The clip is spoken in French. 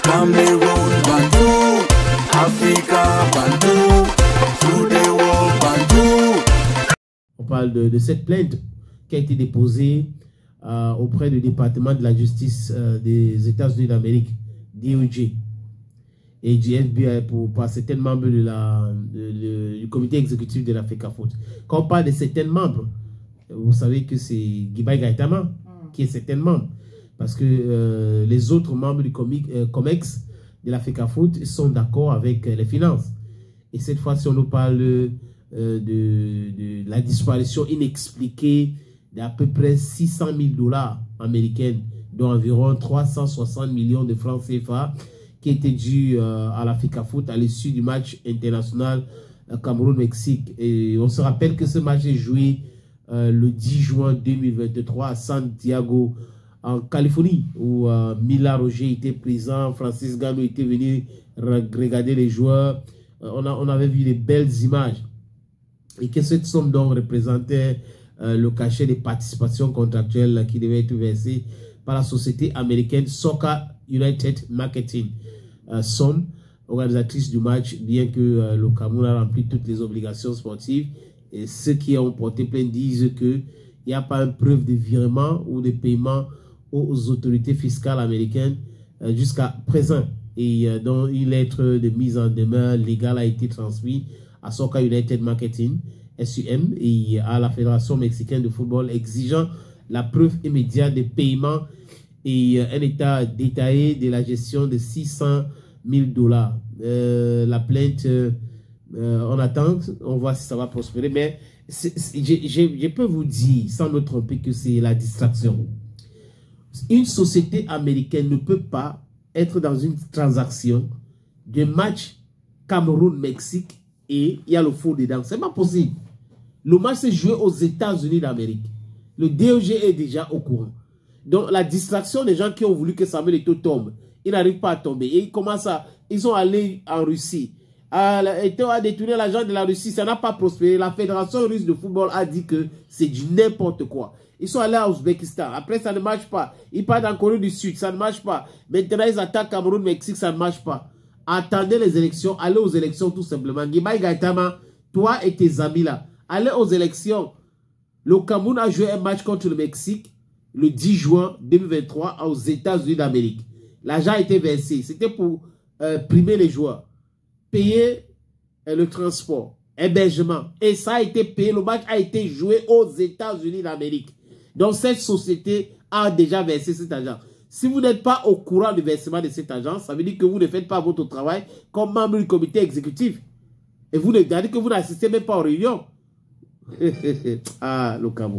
Cameroun, Bandou, Africa, Bandou, through the world, Bandou. On parle de cette plainte qui a été déposée auprès du département de la justice des États-Unis d'Amérique, DOJ, et du FBI par certains membres du comité exécutif de l'Africafoot. Quand on parle de certains membres, vous savez que c'est Guibaï Gaïtama qui est certains membres, parce que les autres membres du COMEX de l'Africafoot sont d'accord avec les finances. Et cette fois-ci, on nous parle de la disparition inexpliquée d'à peu près 600 000 $ américains, dont environ 360 millions de francs CFA, qui étaient dus à l'Africafoot à l'issue du match international Cameroun-Mexique. Et on se rappelle que ce match est joué le 10 juin 2023 à Santiago, en Californie, où Mila Roger était présent, Francis Ngannou était venu regarder les joueurs. On avait vu les belles images. Et que cette somme donc représentait le cachet des participations contractuelles qui devaient être versées par la société américaine Soccer United Marketing, SOM, organisatrice du match, bien que le Cameroun a rempli toutes les obligations sportives. Et ceux qui ont porté plainte disent qu'il n'y a pas une preuve de virement ou de paiement aux autorités fiscales américaines jusqu'à présent. Et donc une lettre de mise en demeure légale a été transmise à Soccer United Marketing, SUM, et à la Fédération mexicaine de football, exigeant la preuve immédiate de paiement et un état détaillé de la gestion de 600 000 $. La plainte, on attend, on voit si ça va prospérer, mais je peux vous dire, sans me tromper, que c'est la distraction. Une société américaine ne peut pas être dans une transaction de match Cameroun-Mexique et il y a le faux dedans. C'est pas possible. Le match s'est joué aux États-Unis d'Amérique. Le DOJ est déjà au courant. Donc la distraction des gens qui ont voulu que Samuel Eto'o tombe, ils n'arrivent pas à tomber. Et ils sont allés en Russie. Eto'o a détourné l'argent de la Russie, ça n'a pas prospéré. La Fédération russe de football a dit que c'est du n'importe quoi. Ils sont allés à Ouzbékistan. Après, ça ne marche pas. Ils partent en Corée du Sud, ça ne marche pas. Maintenant, ils attaquent Cameroun, Mexique, ça ne marche pas. Attendez les élections, allez aux élections tout simplement. Guibaï Gaïtama, toi et tes amis là, allez aux élections. Le Cameroun a joué un match contre le Mexique le 10 juin 2023 aux États-Unis d'Amérique. L'argent a été versé. C'était pour primer les joueurs, payer le transport, hébergement. Et ça a été payé. Le match a été joué aux États-Unis d'Amérique. Donc cette société a déjà versé cet argent. Si vous n'êtes pas au courant du versement de cet argent, ça veut dire que vous ne faites pas votre travail comme membre du comité exécutif. Et vous ne gardez que vous n'assistez même pas aux réunions. Ah, le Cameroun.